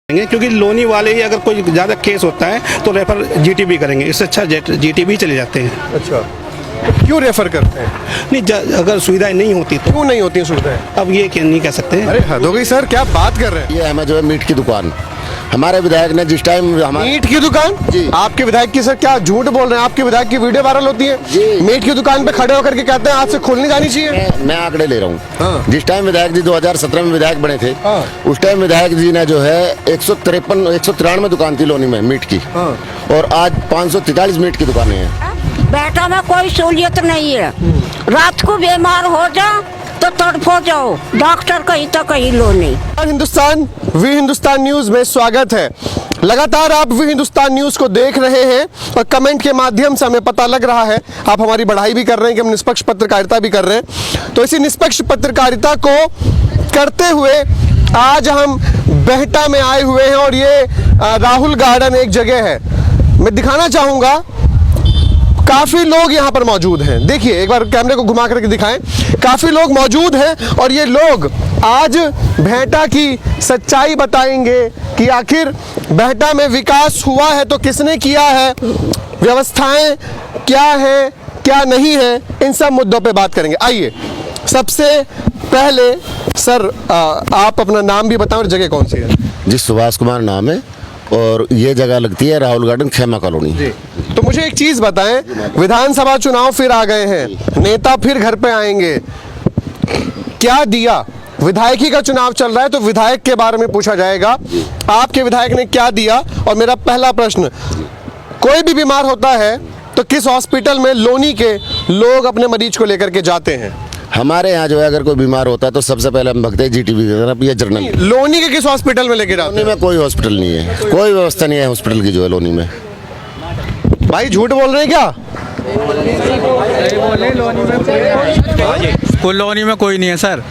क्योंकि लोनी वाले ही अगर कोई ज़्यादा केस होता है तो रेफर जीटीबी करेंगे, इससे अच्छा जीटीबी चले जाते हैं। अच्छा, तो क्यों रेफर करते हैं? नहीं, अगर सुविधाएं नहीं होती तो क्यों नहीं होती सुविधाएं? अब ये नहीं कह सकते। अरे हद हो गई सर, क्या बात कर रहे हैं? ये हमें जो है मीट की दुकान, हमारे विधायक ने जिस टाइम हमारे मीट की दुकान जी। आपके विधायक की, सर क्या झूठ बोल रहे हैं? आपके विधायक की वीडियो वायरल होती है, जी। मीट की दुकान पे खड़े होकर के कहते हैं आज से खुलनी जानी चाहिए। मैं आंकड़े ले रहा हूँ। हाँ। जिस टाइम विधायक जी 2017 में विधायक बने थे, हाँ। उस टाइम विधायक जी ने जो है 193 दुकान थी लोनी में मीट की, हाँ। और आज 543 मीट की दुकानें हैं। बेटा में कोई सहूलियत नहीं है। रात को बीमार हो जाओ तो तड़फो जाओ, डॉक्टर कहीं तो कहीं लो नहीं। हिंदुस्तान वी हिंदुस्तान न्यूज में स्वागत है। लगातार आप वी हिंदुस्तान न्यूज को देख रहे हैं और कमेंट के माध्यम से हमें पता लग रहा है आप हमारी बढ़ाई भी कर रहे हैं कि हम निष्पक्ष पत्रकारिता भी कर रहे हैं। तो इसी निष्पक्ष पत्रकारिता को करते हुए आज हम बेहटा में आए हुए हैं और ये राहुल गार्डन एक जगह है। मैं दिखाना चाहूँगा, काफी लोग यहाँ पर मौजूद हैं। देखिए, एक बार कैमरे को घुमा करके दिखाएं। काफी लोग मौजूद हैं और ये लोग आज बेहटा की सच्चाई बताएंगे कि आखिर बेहटा में विकास हुआ है तो किसने किया है, व्यवस्थाएं क्या है क्या नहीं है, इन सब मुद्दों पे बात करेंगे। आइए, सबसे पहले सर आप अपना नाम भी बताएं और जगह कौन सी है? जी, सुभाष कुमार नाम है और ये जगह लगती है राहुल गार्डन, खेमा कॉलोनी। तो मुझे एक चीज बताएं, विधानसभा चुनाव फिर आ गए हैं, नेता फिर घर पे आएंगे, क्या दिया? विधायकी का चुनाव चल रहा है तो विधायक के बारे में पूछा जाएगा, आपके विधायक ने क्या दिया? और मेरा पहला प्रश्न, कोई भी बीमार होता है तो किस हॉस्पिटल में लोनी के लोग अपने मरीज को लेकर के जाते हैं? हमारे यहाँ जो है अगर कोई बीमार होता है तो सबसे पहले हम भगते हैं जीटीबी की तरफ या जनरल। लोनी के किस हॉस्पिटल में लेके जाते लोनी में कोई हॉस्पिटल नहीं है, कोई व्यवस्था नहीं है हॉस्पिटल की जो है लोनी में। भाई झूठ बोल रहे हैं क्या? लोनी में कोई नहीं है सर,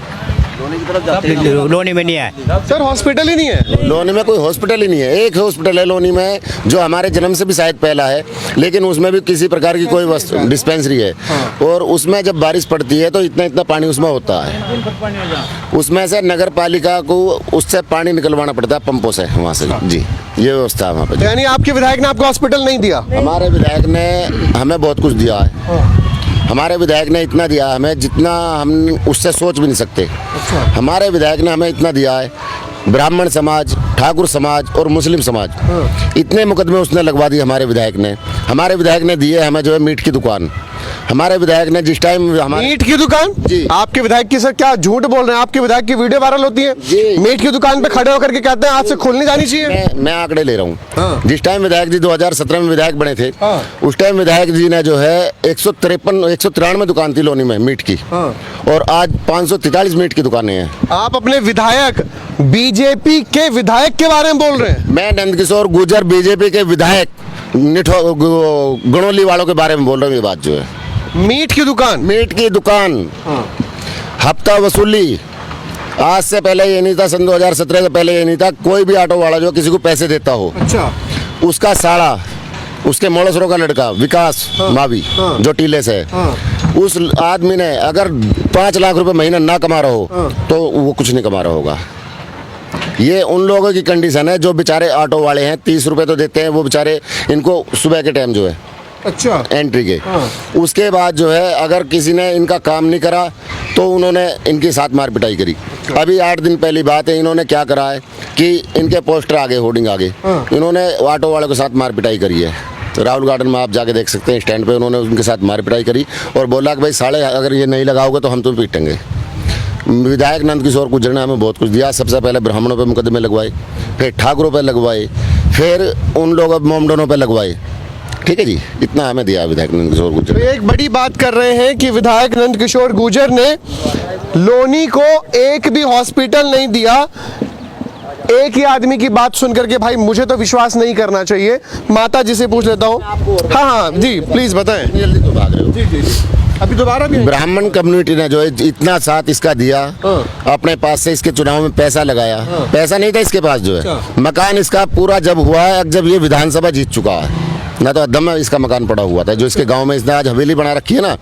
लोनी में नहीं है सर, हॉस्पिटल ही नहीं है। लोनी में कोई हॉस्पिटल ही नहीं है। एक हॉस्पिटल है लोनी में जो हमारे जन्म से भी शायद पहला है, लेकिन उसमें भी किसी प्रकार की कोई डिस्पेंसरी है। और उसमें जब बारिश पड़ती है तो इतना इतना पानी उसमें होता है, उसमें से नगर पालिका को उससे पानी निकलवाना पड़ता है पंपों से वहाँ से। जी, ये व्यवस्था है वहाँ पे। यानी आपके विधायक ने आपको हॉस्पिटल नहीं दिया? हमारे विधायक ने हमें बहुत कुछ दिया है। हमारे विधायक ने इतना दिया हमें जितना हम उससे सोच भी नहीं सकते। हमारे विधायक ने हमें इतना दिया है, ब्राह्मण समाज, ठाकुर समाज और मुस्लिम समाज, इतने मुकदमे उसने लगवा दिए हमारे विधायक ने। हमारे विधायक ने दिए हमें जो है मीट की दुकान। हमारे विधायक ने जिस टाइम मीट की दुकान जी। आपके विधायक की, सर क्या झूठ बोल रहे हैं? आपके विधायक की वीडियो वायरल होती है, जी। मीट की दुकान पे खड़े होकर के कहते हैं आज से खुलनी जानी चाहिए। मैं आंकड़े ले रहा हूँ। हाँ। जिस टाइम विधायक जी 2017 में विधायक बने थे, हाँ। उस टाइम विधायक जी ने जो है 193 दुकान थी लोनी में मीट की, हाँ। और आज 543 मीट की दुकानें हैं। आप अपने विधायक, बीजेपी के विधायक के बारे में बोल रहे हैं? मैं नंदकिशोर गुर्जर, बीजेपी के विधायक गणोली वालों के बारे में बोल रहा हूँ। ये बात जो है मीट की दुकान, मीट की दुकान, हफ्ता वसूली, आज से पहले ये नहीं था, सन 2017 से पहले ये नहीं था। कोई भी ऑटो वाला जो किसी को पैसे देता हो, अच्छा, उसका साड़ा, उसके मोड़सरों का लड़का विकास मावी जो टीले से है, उस आदमी ने अगर 5 लाख रुपए महीना ना कमा रहा हो तो वो कुछ नहीं कमा रहा होगा। ये उन लोगों की कंडीशन है जो बेचारे ऑटो वाले हैं, 30 रुपए तो देते हैं वो बेचारे, इनको सुबह के टाइम जो है अच्छा, एंट्री के। उसके बाद जो है अगर किसी ने इनका काम नहीं करा तो उन्होंने इनके साथ मार पिटाई करी। अभी 8 दिन पहली बात है, इन्होंने क्या करा है कि इनके पोस्टर आगे, होर्डिंग आगे, इन्होंने ऑटो वालों के साथ मार पिटाई करी है। तो राहुल गार्डन में आप जाके देख सकते हैं, स्टैंड पे उन्होंने उनके साथ मार पिटाई करी और बोला कि भाई साढ़े अगर ये नहीं लगाओगे तो हम तुम्हें पीटेंगे। विधायक नंदकिशोर गुर्जर ने हमें बहुत कुछ दिया। सबसे पहले ब्राह्मणों पे मुकदमे लगवाए, फिर ठाकुरों पे लगवाए, फिर उन लोगों मोमडनों पे लगवाए। ठीक है जी, इतना हमें दिया विधायक नंदकिशोर गुर्जर। तो एक बड़ी बात कर रहे हैं कि विधायक नंदकिशोर गुर्जर ने लोनी को एक भी हॉस्पिटल नहीं दिया। एक ही आदमी की बात सुनकर के भाई मुझे तो विश्वास नहीं करना चाहिए। माता जी से पूछ लेता हूँ। हाँ हाँ जी, प्लीज बताएं। जल्दी तो भाग रहे हो। जी जी जी, अभी दोबारा भी ब्राह्मण कम्युनिटी ने जो है इतना साथ इसका दिया, अपने पास से इसके चुनाव में पैसा लगाया। पैसा नहीं था इसके पास जो है, मकान इसका पूरा जब हुआ है, जब ये विधानसभा जीत चुका है, ना तो अद्धम में इसका मकान पड़ा हुआ था। जो इसके गांव में इसने आज हवेली बना रखी है ना,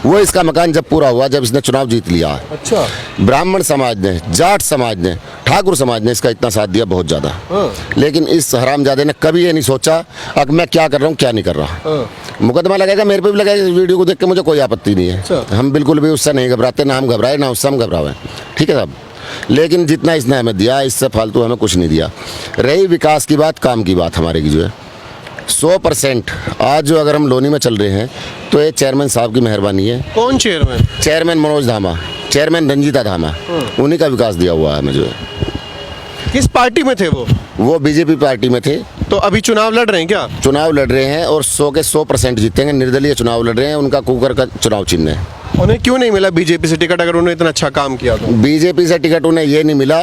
वो इसका मकान जब पूरा हुआ, जब इसने चुनाव जीत लिया। अच्छा। ब्राह्मण समाज ने, जाट समाज ने, ठाकुर समाज ने इसका इतना साथ दिया, बहुत ज़्यादा। लेकिन इस हरामजादे ने कभी ये नहीं सोचा अब मैं क्या कर रहा हूँ क्या नहीं कर रहा। मुकदमा लगेगा, मेरे पे भी लगेगा, इस वीडियो को देख के मुझे कोई आपत्ति नहीं है। हम बिल्कुल भी उससे नहीं घबराते, ना हम घबराए ना उससे हम घबराए, ठीक है साहब। लेकिन जितना इसने हमें दिया, इससे फालतू हमें कुछ नहीं दिया। रही विकास की बात, काम की बात हमारे की जो है 100% आज जो अगर हम लोनी में चल रहे हैं तो ये चेयरमैन साहब की मेहरबानी है। कौन चेयरमैन? चेयरमैन मनोज धामा, चेयरमैन रंजीता धामा, उन्हीं का विकास दिया हुआ है हमें जो है। किस पार्टी में थे वो? बीजेपी पार्टी में थे। तो अभी चुनाव लड़ रहे हैं क्या? चुनाव लड़ रहे हैं और 100 के 100% जीतेंगे। निर्दलीय चुनाव लड़ रहे हैं, उनका कुकर का चुनाव चिन्ह है। उन्हें क्यों नहीं मिला बीजेपी से टिकट, अगर उन्होंने इतना अच्छा काम किया तो? बीजेपी से टिकट उन्हें ये नहीं मिला,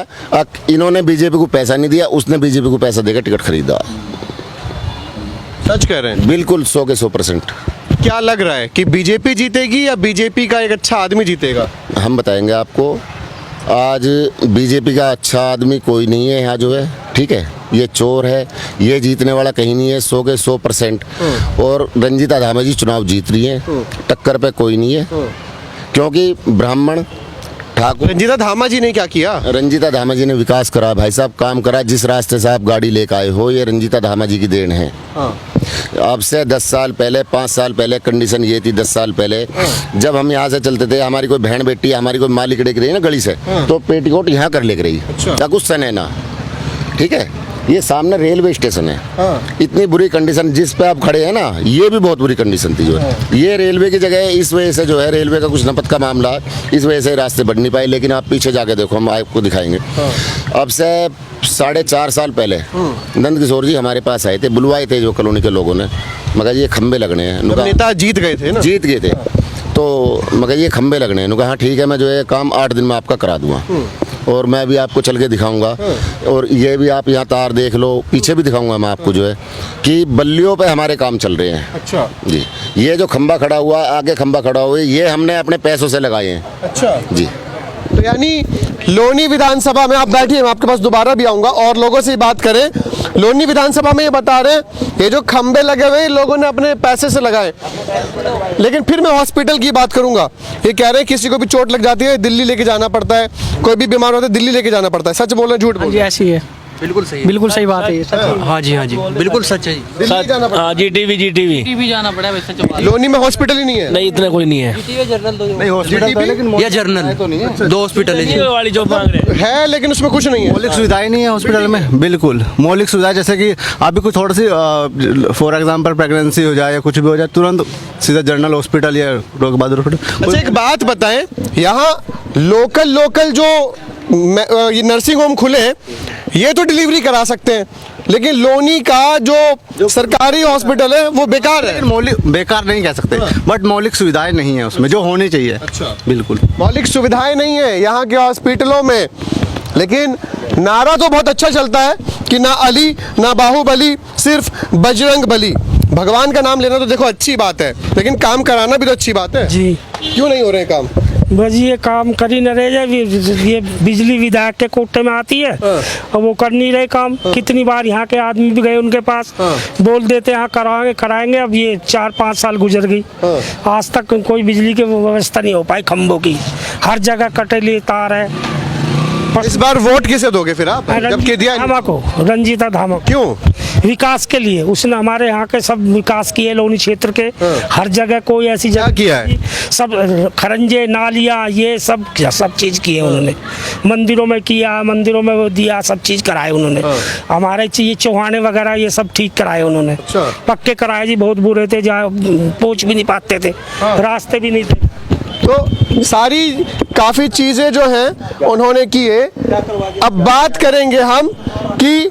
इन्होंने बीजेपी को पैसा नहीं दिया, उसने बीजेपी को पैसा देकर टिकट खरीदा। सच कह रहे हैं? बिल्कुल 100 के 100%। क्या लग रहा है कि बीजेपी जीतेगी या बीजेपी का एक अच्छा आदमी जीतेगा? हम बताएंगे आपको। आज बीजेपी का अच्छा आदमी कोई नहीं है यहाँ जो है, ठीक है। ये चोर है, ये जीतने वाला कहीं नहीं है। 100 के 100%। और रंजीता धामा जी चुनाव जीत रही हैं, टक्कर पे कोई नहीं है। क्योंकि ब्राह्मण ठाकुर। रंजीता धामा जी ने क्या किया? रंजीता धामा जी ने विकास करा भाई साहब, काम करा। जिस रास्ते से आप गाड़ी लेकर आए हो, ये रंजीता धामा जी की देन है। अब से 10 साल पहले, 5 साल पहले कंडीशन ये थी। 10 साल पहले जब हम यहाँ से चलते थे, हमारी कोई बहन बेटी, हमारी कोई माँ लेकर रही ना गली से, तो पेटीकोट यहाँ कर लेकर रही। अच्छा। कुछ सन है ना, ठीक है। ये सामने रेलवे स्टेशन है। इतनी बुरी कंडीशन जिस पे आप खड़े हैं ना, ये भी बहुत बुरी कंडीशन थी जो है। ये रेलवे की जगह है, इस वजह से जो है रेलवे का कुछ नपत का मामला है, इस वजह से रास्ते बढ़ नहीं पाए। लेकिन आप पीछे जाके देखो, हम आपको दिखाएंगे। अब से 4.5 साल पहले नंद किशोर जी हमारे पास आए थे, बुलवाए थे जो कॉलोनी के लोगों ने, मगर ये खंबे लगने हैं। नेता जीत गए थे ना? जीत गए थे तो मगर ये खंबे लगने हैं। हाँ ठीक है, मैं जो है काम 8 दिन में आपका करा दूंगा, और मैं भी आपको चल के दिखाऊंगा। और ये भी आप यहाँ तार देख लो, पीछे भी दिखाऊंगा मैं आपको जो है कि बल्लियों पे हमारे काम चल रहे हैं। अच्छा जी। ये जो खंबा खड़ा हुआ, आगे खंबा खड़ा हुआ, ये हमने अपने पैसों से लगाए हैं। अच्छा जी। तो यानी लोनी विधानसभा में आप बैठिए, मैं आपके पास दोबारा भी आऊंगा और लोगों से बात करें। लोनी विधानसभा में ये बता रहे हैं ये जो खंबे लगे हुए लोगों ने अपने पैसे से लगाए। लेकिन फिर मैं हॉस्पिटल की बात करूंगा, ये कह रहे हैं किसी को भी चोट लग जाती है दिल्ली लेके जाना पड़ता है, कोई भी बीमार होता है दिल्ली लेके जाना पड़ता है। सच बोल रहे हैं झूठ बोल रहे हैं? ऐसी है, बिल्कुल सही बात है ये। हाँ जी बिल्कुल सच है जी। दिल्ली जाना पड़ता है? जीटीवी जाना पड़ा है, वैसे चलो। लोनी में हॉस्पिटल ही नहीं है? नहीं, इतना कोई नहीं है। नहीं हॉस्पिटल है, लेकिन या जर्नल तो नहीं है, 2 हॉस्पिटल है जी। वाली जो मांग रहे है, लेकिन उसमें कुछ नहीं है। मौलिक सुविधाएं नहीं है हॉस्पिटल में। बिल्कुल मौलिक सुविधाएं, जैसे कि अभी कुछ थोड़ी सी फॉर एग्जांपल प्रेगनेंसी हो जाए या कुछ भी हो जाए, तुरंत सीधा जनरल हॉस्पिटल या रोग बहादुर हॉस्पिटल। अच्छा एक बात बताएं, यहाँ लोकल जो ये नर्सिंग होम खुले हैं, ये तो डिलीवरी करा सकते हैं, लेकिन लोनी का जो सरकारी हॉस्पिटल है वो बेकार है। मौलिक बेकार नहीं कह सकते, बट मौलिक सुविधाएं नहीं है उसमें जो होनी चाहिए। अच्छा। बिल्कुल मौलिक सुविधाएं नहीं है यहाँ के हॉस्पिटलों में, लेकिन नारा तो बहुत अच्छा चलता है कि ना अली ना बाहुबली, सिर्फ बजरंग बली। भगवान का नाम लेना तो देखो अच्छी बात है, लेकिन काम कराना भी तो अच्छी बात है जी। क्यों नहीं हो रहे काम? बस ये काम कर ही न रहे जाए, ये बिजली विधायक के कोटे में आती है और वो कर नहीं रहे काम। कितनी बार यहाँ के आदमी भी गए उनके पास, बोल देते हैं हाँ कराएंगे। अब ये 4-5 साल गुजर गई, आज तक कोई बिजली की व्यवस्था नहीं हो पाई। खंभों की हर जगह कटेली तार है। इस बार वोट किसे दोगे फिर आप, जबकि दिया नहीं? धामा को, रंजीता धामा। क्यों? विकास के लिए उसने हमारे यहाँ के सब विकास किए, लोनी क्षेत्र के हर जगह। कोई ऐसी जगह किया है? सब खरंजे नालियाँ ये सब चीज किए उन्होंने। मंदिरों में किया, मंदिरों में वो दिया, सब चीज कराए उन्होंने। हमारे ये चौहाने वगैरह ये सब ठीक कराए उन्होंने। पक्के कराए जी, बहुत बुरे थे, जहाँ पहुँच भी नहीं पाते थे, रास्ते भी नहीं थे। तो सारी काफी चीजें जो हैं उन्होंने की है। अब बात करेंगे हम कि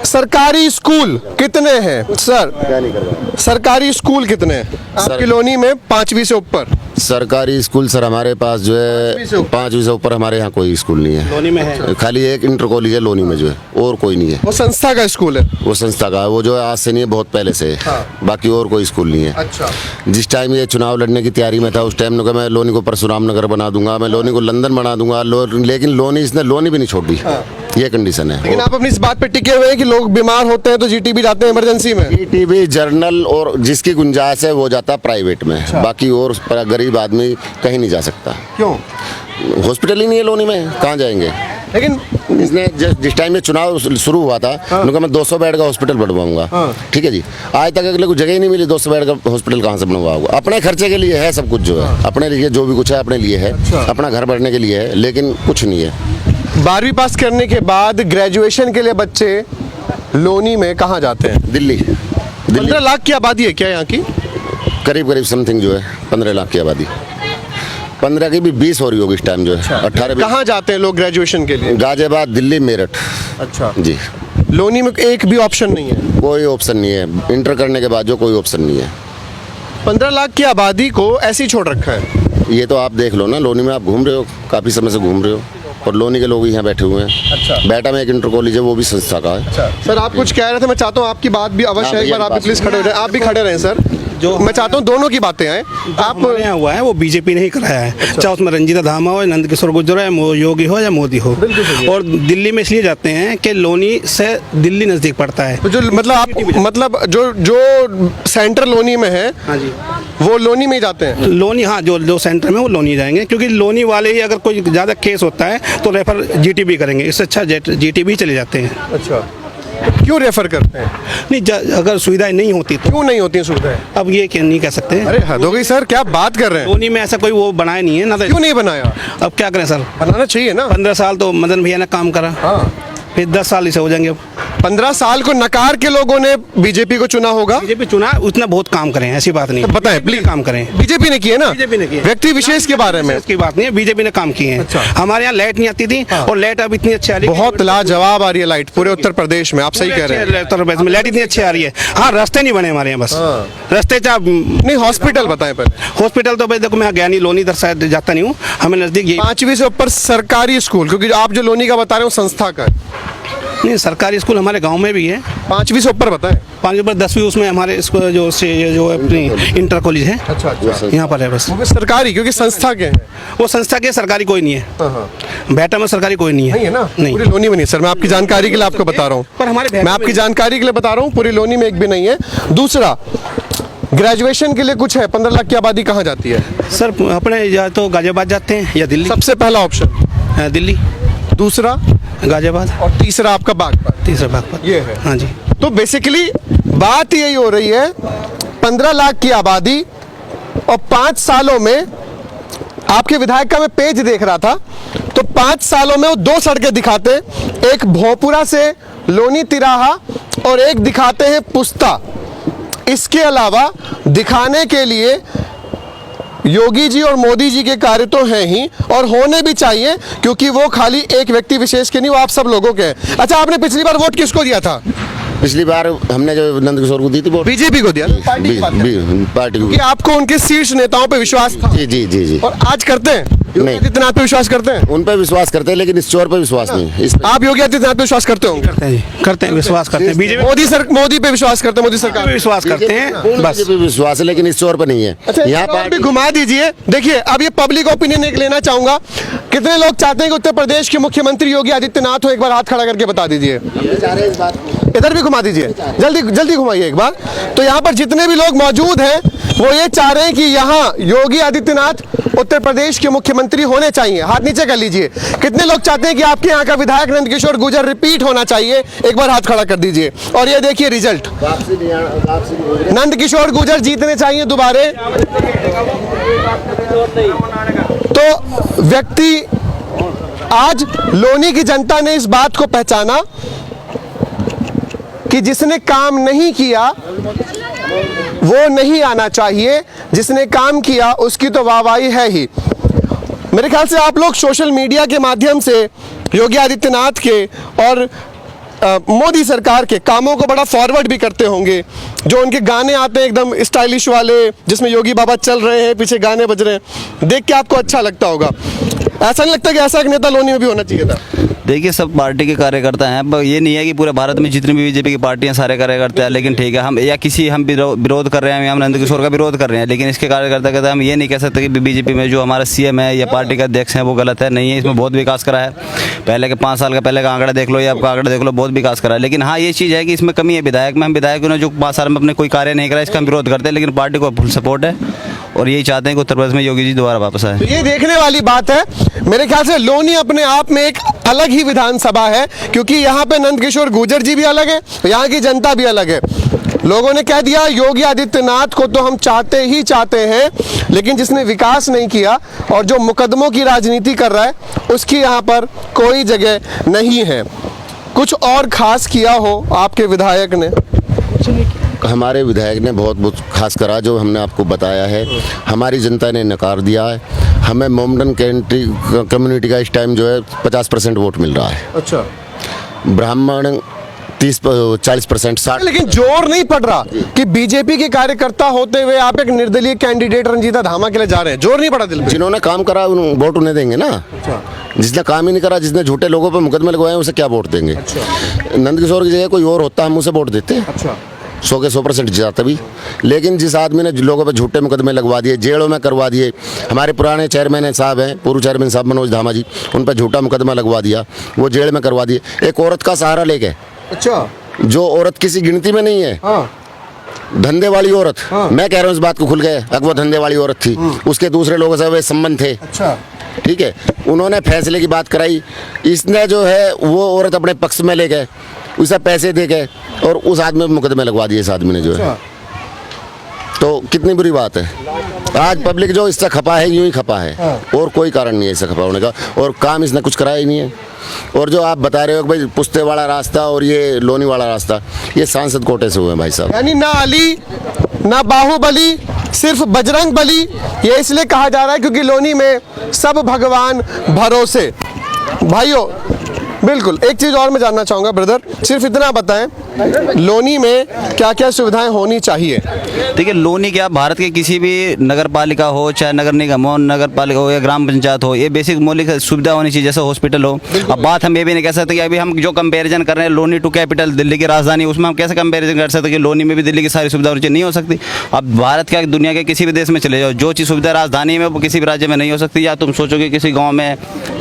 सरकारी स्कूल कितने हैं सर? सरकारी स्कूल कितने हैं आपकी लोनी में 5वीं से ऊपर? सरकारी स्कूल सर हमारे पास जो है 5वीं से ऊपर हमारे यहाँ कोई स्कूल नहीं है। लोनी में है खाली एक इंटर कॉलेज है लोनी में जो है, और कोई नहीं है। वो संस्था का स्कूल है? वो संस्था का है, वो जो है आज से नहीं है, बहुत पहले से है। बाकी और कोई स्कूल नहीं है। अच्छा। जिस टाइम ये चुनाव लड़ने की तैयारी में था, उस टाइम ने कहा मैं लोनी को परशुराम नगर बना दूंगा, मैं लोनी को लंदन बना दूंगा, लेकिन लोनी इसने लोनी भी नहीं छोड़ दी। ये कंडीशन है। लेकिन आप अपनी इस बात पे टिके हुए हैं कि लोग बीमार होते हैं तो जीटीबी जाते हैं इमरजेंसी में। जीटीबी जर्नल और जिसकी गुंजाइश है वो जाता है प्राइवेट में, बाकी और गरीब आदमी कहीं नहीं जा सकता। क्यों? हॉस्पिटल ही नहीं है लोनी में, कहाँ जाएंगे? लेकिन इसने जिस टाइम में चुनाव शुरू हुआ था उन्होंने कहा मैं 200 बेड का हॉस्पिटल बनवाऊंगा, ठीक है जी। आज तक अगले को जगह ही नहीं मिली, 200 बेड का हॉस्पिटल कहाँ से बनवाऊंगा? अपने खर्चे के लिए है सब कुछ, जो है अपने लिए जो भी कुछ है अपने लिए है, अपना घर भरने के लिए है, लेकिन कुछ नहीं है। 12वीं पास करने के बाद ग्रेजुएशन के लिए बच्चे लोनी में कहाँ जाते हैं? दिल्ली 15 लाख की आबादी है क्या यहाँ की? करीब समथिंग जो है 15 लाख की आबादी, 15 की भी 20 हो रही होगी इस टाइम जो है। 18 कहाँ जाते हैं लोग ग्रेजुएशन के लिए? गाजियाबाद, दिल्ली, मेरठ। अच्छा जी। लोनी में एक भी ऑप्शन नहीं है? कोई ऑप्शन नहीं है, इंटर करने के बाद जो कोई ऑप्शन नहीं है। 15 लाख की आबादी को ऐसे ही छोड़ रखा है। ये तो आप देख लो ना, लोनी में आप घूम रहे हो, काफ़ी समय से घूम रहे हो, और लोनी के लोग यहाँ बैठे हुए हैं। अच्छा। बैठा में एक इंटर कॉलेज है, वो भी संस्था का है। सर आप कुछ कह रहे थे, मैं चाहता हूँ आपकी बात भी अवश्य है, एक बार आप भी प्लीज खड़े हो जाएं। आप भी खड़े रहें सर, जो मैं चाहता हूँ दोनों की बातें आए। आप हमारे यहाँ हुआ है वो बीजेपी ने ही कराया है, चाहे उसमें रंजीता धामा हो, नंदकिशोर गुर्जर हो, योगी हो या मोदी हो। और दिल्ली में इसलिए जाते हैं कि लोनी से दिल्ली नज़दीक पड़ता है। तो जो मतलब जो सेंटर लोनी में है, हाँ जी, वो लोनी में ही जाते हैं। लोनी, हाँ, जो सेंटर में वो लोनी जाएंगे, क्योंकि लोनी वाले ही अगर कोई ज़्यादा केस होता है तो रेफर जीटीबी करेंगे, इससे अच्छा जीटीबी चले जाते हैं। अच्छा, क्यों रेफर करते हैं? नहीं, अगर सुविधाएं नहीं होती तो। क्यों नहीं होती हैं सुविधाएं? अब ये क्या नहीं कह सकते हैं। अरे हद हो गई सर, क्या बात कर रहे हैं? लोनी में ऐसा कोई वो बनाया नहीं है ना, क्यों नहीं बनाया? अब क्या करें सर, बनाना चाहिए ना। 15 साल तो मदन भैया ने काम करा, हाँ, फिर 10 साल इसे हो जाएंगे। अब 15 साल को नकार के लोगों ने बीजेपी को चुना होगा। बीजेपी चुना, उतना बहुत काम करें, ऐसी बात नहीं। बताएं प्लीज। काम करें, बीजेपी ने किए ना, बीजेपी ने किए। व्यक्ति विशेष के बारे में इसकी बात नहीं है, बीजेपी ने काम किए हैं। अच्छा। हमारे यहाँ लाइट नहीं आती थी, और लाइट अब इतनी अच्छी आ रही है। बहुत लाजवाब आ रही है लाइट पूरे उत्तर प्रदेश में, आप सही कह रहे हैं। उत्तर प्रदेश में लाइट इतनी अच्छी आ रही है। हाँ, रास्ते नहीं बने हमारे यहाँ, बस रास्ते नहीं, हॉस्पिटल बताएं पहले। हॉस्पिटल तो भाई देखो, मैं गया नहीं, लोनी इधर साइड जाता नहीं हूँ, हमें नजदीक ये 5वीं से ऊपर सरकारी स्कूल, क्योंकि आप जो लोनी का बता रहे हो संस्था का है। नहीं, सरकारी स्कूल हमारे गांव में भी है। 5वीं से ऊपर बताएं। 5वीं पर 10वीं उसमें हमारे स्कूल जो अपनी इंटर कॉलेज है, अच्छा, यहाँ पर है बस। वो भी सरकारी, क्योंकि संस्था के हैं। वो संस्था के सरकारी कोई नहीं है, बेटा में सरकारी कोई नहीं है। नहीं है ना, नहीं। पूरी लोनी में नहीं सर, मैं आपकी जानकारी के लिए आपको बता रहा हूँ। पर हमारे मैं आपकी जानकारी के लिए बता रहा हूँ, पूरी लोनी में एक भी नहीं है। दूसरा, ग्रेजुएशन के लिए कुछ है? 15 लाख की आबादी कहाँ जाती है? सर अपने या तो गाजियाबाद जाते हैं या दिल्ली। सबसे पहला ऑप्शन दिल्ली, दूसरा गाजियाबाद, और तीसरा आपका बागपत। तीसरा बागपत। ये है। हाँ जी। तो बेसिकली बात यही हो रही है, 15 लाख की आबादी और 5 सालों में, आपके विधायक का मैं पेज देख रहा था, तो 5 सालों में वो 2 सड़कें दिखाते, एक भोपुरा से लोनी तिराहा और एक दिखाते हैं पुस्ता। इसके अलावा दिखाने के लिए योगी जी और मोदी जी के कार्य तो हैं ही, और होने भी चाहिए, क्योंकि वो खाली एक व्यक्ति विशेष के नहीं, वो आप सब लोगों के हैं। अच्छा, आपने पिछली बार वोट किसको दिया था? पिछली बार हमने जो नंदकिशोर को दी थी वो बीजेपी को दिया, पार्टी को। कि आपको उनके शीर्ष नेताओं पे विश्वास था। जी जी जी जी। और आज करते हैं? योगी नहीं। आदित्यनाथ पे विश्वास करते हैं? उन पे विश्वास करते हैं, लेकिन इस चोर पे विश्वास नहीं। आप योगी आदित्यनाथ पे विश्वास करते होंगे? करते हैं जी, करते हैं, विश्वास करते हैं। बीजेपी मोदी पे विश्वास करते हैं, मोदी सरकार पे विश्वास करते हैं, बस। पे विश्वास है, लेकिन इस चोर पे नहीं है। अच्छा, यहाँ यहाँ भी घुमा दीजिए। देखिए, अब ये पब्लिक ओपिनियन एक लेना चाहूंगा, कितने लोग चाहते हैं कि उत्तर प्रदेश के मुख्यमंत्री योगी आदित्यनाथ हो? एक बार हाथ खड़ा करके बता दीजिए। इधर भी घुमा दीजिए, जल्दी घुमाइए एक बार। तो यहाँ पर जितने भी लोग मौजूद हैं वो ये चाह रहे हैं कि यहाँ योगी आदित्यनाथ उत्तर प्रदेश के मुख्यमंत्री होने चाहिए। हाथ नीचे कर लीजिए। कितने लोग चाहते हैं कि आपके यहाँ का विधायक नंदकिशोर गुर्जर रिपीट होना चाहिए? एक बार हाथ खड़ा कर दीजिए। और ये देखिए रिजल्ट, नंदकिशोर गुर्जर जीतने चाहिए दोबारे। तो व्यक्ति, आज लोनी की जनता ने इस बात को पहचाना कि जिसने काम नहीं किया वो नहीं आना चाहिए, जिसने काम किया उसकी तो वाहवाही है ही। मेरे ख्याल से आप लोग सोशल मीडिया के माध्यम से योगी आदित्यनाथ के और मोदी सरकार के कामों को बड़ा फॉरवर्ड भी करते होंगे। जो उनके गाने आते हैं एकदम स्टाइलिश वाले, जिसमें योगी बाबा चल रहे हैं, पीछे गाने बज रहे हैं, देख के आपको अच्छा लगता होगा। ऐसा नहीं लगता कि ऐसा एक नेता लोनी में भी होना चाहिए था? देखिए सब पार्टी के कार्यकर्ता हैं, पर ये नहीं है कि पूरे भारत में जितनी भी बीजेपी की पार्टियां सारे कार्यकर्ता हैं। लेकिन ठीक है, हम या किसी हम विरोध कर रहे हैं, हम नंदकिशोर का विरोध कर रहे हैं, लेकिन इसके कार्यकर्ता कहते हैं हम ये नहीं कह सकते कि बीजेपी में जो हमारा सीएम है या पार्टी का अध्यक्ष है वो गलत है। नहीं है, इसमें बहुत विकास करा है। पहले के 5 साल का पहले का आंकड़ा देख लो या आपका आंकड़ा देख लो, बहुत विकास करा है। लेकिन हाँ, ये चीज़ है कि इसमें कमी है विधायक में। हम विधायकों ने जो 5 साल में अपने कोई कार्य नहीं करा, इसका हम विरोध करते हैं। लेकिन पार्टी को फुल सपोर्ट है और यही चाहते हैं कि उत्तर प्रदेश में योगी जी दोबारा वापस आए। तो ये देखने वाली बात है। मेरे ख्याल से लोनी अपने आप में एक अलग ही विधानसभा है, क्योंकि यहाँ पे नंदकिशोर गुर्जर जी भी अलग है, यहाँ की जनता भी अलग है। लोगों ने कह दिया योगी आदित्यनाथ को तो हम चाहते ही चाहते हैं, लेकिन जिसने विकास नहीं किया और जो मुकदमों की राजनीति कर रहा है उसकी यहाँ पर कोई जगह नहीं है। कुछ और खास किया हो आपके विधायक ने? हमारे विधायक ने बहुत खास करा, जो हमने आपको बताया है। हमारी जनता ने नकार दिया है। हमें मोमडन कम्युनिटी का इस टाइम जो है 50% वोट मिल रहा है। अच्छा, ब्राह्मण 40%, 60। लेकिन जोर नहीं पड़ रहा कि बीजेपी के कार्यकर्ता होते हुए आप एक निर्दलीय कैंडिडेट रंजीता धामा के लिए जा रहे हैं। जोर नहीं पड़ा दिल पे। जिन्होंने काम करा वोट उन्हें देंगे ना। जिसने काम ही नहीं करा, जिसने झूठे लोगों पर मुकदमे लगवाए, उसे क्या वोट देंगे? नंदकिशोर की जगह कोई और होता, हम उसे वोट देते। 100 के 100% जिता भी। लेकिन जिस आदमी ने लोगों पर झूठे मुकदमे लगवा दिए, जेलों में करवा दिए, हमारे पुराने चेयरमैन साहब हैं, पूर्व चेयरमैन साहब मनोज धामा जी, उन पर झूठा मुकदमा लगवा दिया, वो जेल में करवा दिए, एक औरत का सहारा लेके। अच्छा, जो औरत किसी गिनती में नहीं है। हाँ। धंधे वाली औरत। हाँ। मैं कह रहा हूँ इस बात को खुल गए, अगर वो धंधे वाली औरत थी, उसके दूसरे लोगों से वे संबंध थे। अच्छा, ठीक है, उन्होंने फैसले की बात कराई, इसने जो है वो औरत अपने पक्ष में ले गए, उसे पैसे दे गए और उस आदमी पे मुकदमे लगवा दिए। इस आदमी ने जो है, तो कितनी बुरी बात है। आज पब्लिक जो इससे खपा है, यूं ही खपा है। हाँ। और कोई कारण नहीं है इससे खपा होने का, और काम इसने कुछ कराया ही नहीं है। और जो आप बता रहे हो कि भाई पुस्ते वाला रास्ता और ये लोनी वाला रास्ता, ये सांसद कोटे से हुए हैं भाई साहब। यानी ना अली ना बाहुबली, सिर्फ बजरंग बली। ये इसलिए कहा जा रहा है क्योंकि लोनी में सब भगवान भरोसे। भाइयों, बिल्कुल एक चीज और मैं जानना चाहूंगा ब्रदर, सिर्फ इतना बताएं, लोनी में क्या क्या सुविधाएं होनी चाहिए? देखिए, लोनी क्या, भारत के किसी भी नगर पालिका हो, चाहे नगर निगम हो, नगर पालिका हो या ग्राम पंचायत हो, ये बेसिक मौलिक सुविधा होनी चाहिए, जैसे हॉस्पिटल हो। अब बात हम ये भी नहीं कह सकते कि अभी हम जो कंपैरिजन कर रहे हैं लोनी टू कैपिटल, दिल्ली की राजधानी, उसमें हम कैसे कंपैरिजन कर सकते हैं कि लोनी में भी दिल्ली की सारी सुविधा होनी चाहिए? नहीं हो सकती। अब भारत का दुनिया के किसी भी देश में चले जाओ, जो चीज़ सुविधा राजधानी में वो किसी भी राज्य में नहीं हो सकती, या तुम सोचो कि किसी गाँव में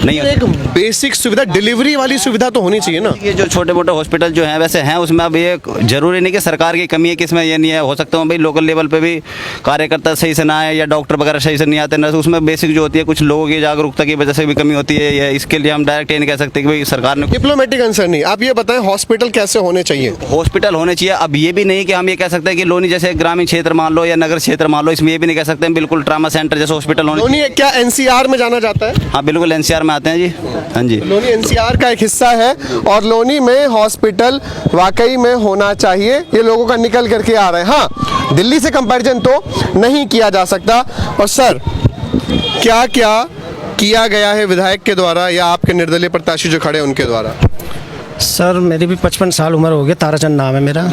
नहीं हो। एक बेसिक सुविधा, डिलीवरी वाली सुविधा तो होनी चाहिए ना। ये जो छोटे मोटे हॉस्पिटल जो हैं वैसे हैं, उसमें अब ये जरूरी नहीं कि सरकार की कमी है कि इसमें ये नहीं है। हो सकता है भाई लोकल लेवल पे भी कार्यकर्ता सही से ना आए या डॉक्टर वगैरह सही से नहीं आते ना, तो उसमें बेसिक जो होती है कुछ लोगों की जागरूकता की वजह से भी कमी होती है। ये इसके लिए हम डायरेक्ट ये नहीं कह सकते कि भाई सरकार ने। डिप्लोमेटिक आंसर नहीं, आप ये बताएं हॉस्पिटल कैसे होने चाहिए? हॉस्पिटल होने चाहिए। अब ये भी नहीं कि हम ये कह सकते हैं कि लोनी जैसे ग्रामीण क्षेत्र मान लो या नगर क्षेत्र मान लो, इसमें ये भी नहीं कह सकते हैं बिल्कुल ट्रामा सेंटर जैसे हॉस्पिटल होने। लोनी क्या एनसीआर में जाना जाता है? हाँ बिल्कुल, एनसीआर में आते हैं जी। हाँ जी, लोनी एनसीआर का एक हिस्सा है और लोनी में हॉस्पिटल वाकई में होना चाहिए। ये लोगों का निकल करके आ रहा है। हाँ, दिल्ली से कंपैरिजन तो नहीं किया जा सकता। और सर, क्या क्या किया गया है विधायक के द्वारा या आपके निर्दलीय प्रत्याशी जो खड़े हैं उनके द्वारा? सर मेरी भी 55 साल उम्र हो गई, ताराचंद नाम है मेरा।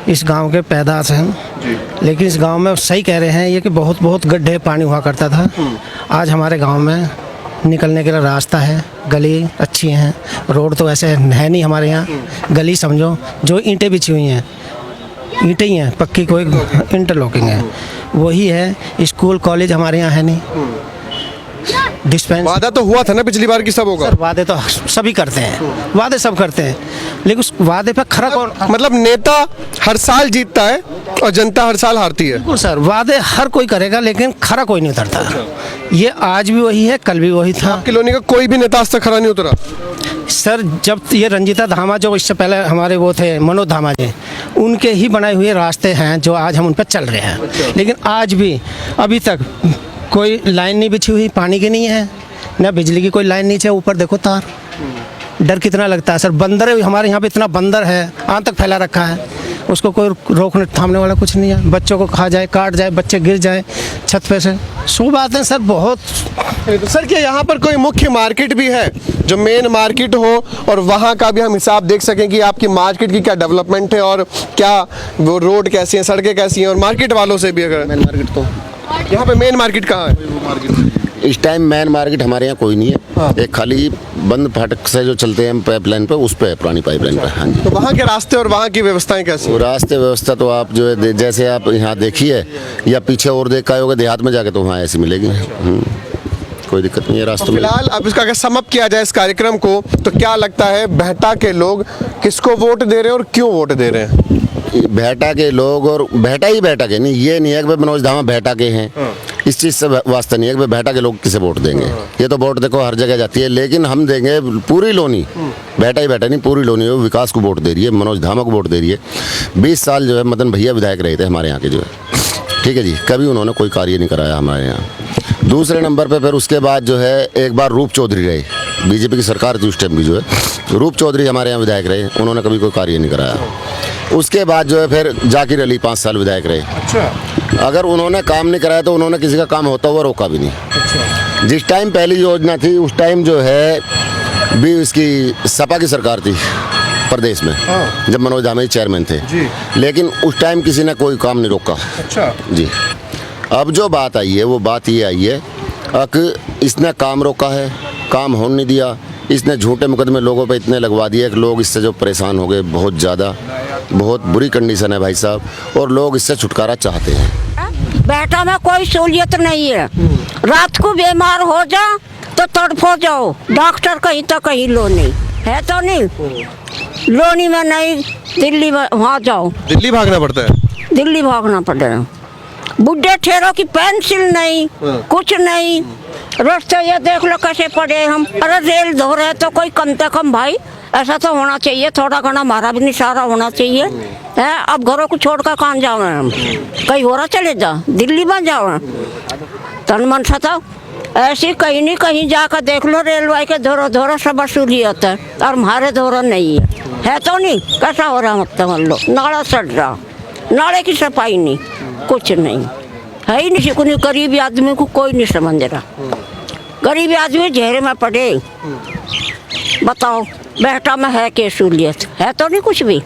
इस गांव के पैदाश हैं, लेकिन इस गांव में सही कह रहे हैं ये कि बहुत बहुत गड्ढे पानी हुआ करता था। आज हमारे गांव में निकलने के लिए रास्ता है, गली अच्छी हैं, रोड तो ऐसे है नहीं हमारे यहाँ। गली समझो, जो ईंटें बिछी हुई हैं, ईंटें ही हैं, पक्की कोई इंटरलॉकिंग है, वही है। स्कूल कॉलेज हमारे यहाँ है नहीं। डिस्पेंस वादा तो हुआ था ना पिछली बार की सब होगा। सर वादे तो सभी करते हैं, वादे सब करते हैं, लेकिन उस वादे पे खरा कौन? मतलब नेता हर साल जीतता है और जनता हर साल हारती है। बिल्कुल सर, वादे हर कोई करेगा लेकिन खरा कोई नहीं उतरता। ये आज भी वही है, कल भी वही था। आपकी लोनी का कोई भी नेता आज तक खरा नहीं उतरा? सर जब ये रंजीता धामा, जो इससे पहले हमारे वो थे मनोज धामा जी, उनके ही बनाए हुए रास्ते हैं जो आज हम उन पर चल रहे हैं। लेकिन आज भी अभी तक कोई लाइन नहीं बिछी हुई, पानी की नहीं है, ना बिजली की कोई लाइन नहीं है। ऊपर देखो तार, डर कितना लगता है सर। बंदर हमारे यहाँ पे इतना बंदर है, आंत तक फैला रखा है, उसको कोई रोकने थामने वाला कुछ नहीं है। बच्चों को खा जाए, काट जाए, बच्चे गिर जाए छत पे से, सो बातें सर बहुत। तो सर क्या यहाँ पर कोई मुख्य मार्केट भी है जो मेन मार्केट हो, और वहाँ का भी हम हिसाब देख सकें कि आपकी मार्केट की क्या डेवलपमेंट है और क्या वो रोड कैसी हैं, सड़कें कैसी हैं, और मार्केट वालों से भी अगर। मेन मार्केट तो यहाँ पे मेन मार्केट कहाँ है? इस टाइम मेन मार्केट हमारे यहाँ कोई नहीं है, एक खाली बंद फाटक से जो चलते हैं पाइपलाइन पे, उस पे पुरानी पाइपलाइन पे। हाँ जी। तो वहाँ के रास्ते और वहाँ की व्यवस्थाएं कैसी वो हैं? रास्ते व्यवस्था तो आप जो है जैसे आप यहाँ देखिए या पीछे और देख आए होगे देहात में जाके, तो वहाँ ऐसी मिलेगी। कोई दिक्कत नहीं है रास्तों में। फिलहाल अब इसका अगर समअप किया जाए इस कार्यक्रम को, तो क्या लगता है बेहटा के लोग किसको वोट दे रहे हैं और क्यों वोट दे रहे हैं? बेहटा के लोग, और बेहटा ही बेहटा के नहीं, ये नहीं है कि भाई मनोज धामा बेहटा के हैं, इस चीज़ से वास्ता नहीं है कि भाई बेहटा के लोग किसे वोट देंगे। ये तो वोट देखो हर जगह जाती है, लेकिन हम देंगे पूरी लोनी, बेहटा ही बेहटा नहीं, पूरी लोनी वो विकास को वोट दे रही है, मनोज धामा को वोट दे रही है। 20 साल जो है मदन भैया विधायक रहे थे हमारे यहाँ के जो है, ठीक है जी, कभी उन्होंने कोई कार्य नहीं कराया हमारे यहाँ। दूसरे नंबर पे फिर उसके बाद जो है एक बार रूप चौधरी रहे, बीजेपी की सरकार थी उस टाइम भी जो है, रूप चौधरी हमारे यहाँ विधायक रहे, उन्होंने कभी कोई कार्य नहीं कराया। उसके बाद जो है फिर जाकिर अली 5 साल विधायक रहे। अच्छा। अगर उन्होंने काम नहीं कराया तो उन्होंने किसी का काम होता हुआ रोका भी नहीं। अच्छा। जिस टाइम पहली योजना थी उस टाइम जो है भी इसकी सपा की सरकार थी प्रदेश में, जब मनोज धामा चेयरमैन थे जी। लेकिन उस टाइम किसी ने कोई काम नहीं रोका। अच्छा जी। अब जो बात आई है वो बात ये आई है कि इसने काम रोका है, काम होने नहीं दिया, इसने झूठे मुकदमे लोगों पे इतने लगवा दिए कि लोग इससे जो परेशान हो गए, बहुत ज़्यादा, बहुत बुरी कंडीशन है भाई साहब, और लोग इससे छुटकारा चाहते हैं। बेटा में कोई सहूलियत नहीं है, रात को बीमार हो जा तो तड़फो जाओ, डॉक्टर कहीं तो कहीं लोनी है, तो नहीं लोनी में नहीं, दिल्ली में वहाँ जाओ, दिल्ली भागना पड़ता है। दिल्ली भागना पड़ेगा। बुढ़े ठेरों की पेंसिल नहीं, कुछ नहीं, रास्ते ये देख लो कैसे पड़े हम। अरे रेल धो रहे तो कोई कम से कम भाई ऐसा तो होना चाहिए, थोड़ा घना हमारा भी निशारा होना चाहिए है। अब घरों को छोड़कर कहाँ जाओ हम, कहीं हो रहा चले जाओ, दिल्ली में जाओ, तन मन था ऐसी कहीं नहीं कहीं जाकर देख लो, रेलवे के धोरो धोरो सब वसूलियत है और हमारे धोरो नहीं है तो नहीं। कैसा हो रहा मतलब हम लोग, नाला सड़ रहा, नाले की सफाई नहीं, कुछ नहीं है ही नहीं। कोई गरीब आदमी को कोई नहीं समझ रहा, गरीब आदमी घेरे में पड़े। बताओ बेहटा में है क्या सहूलियत, है तो नहीं कुछ भी।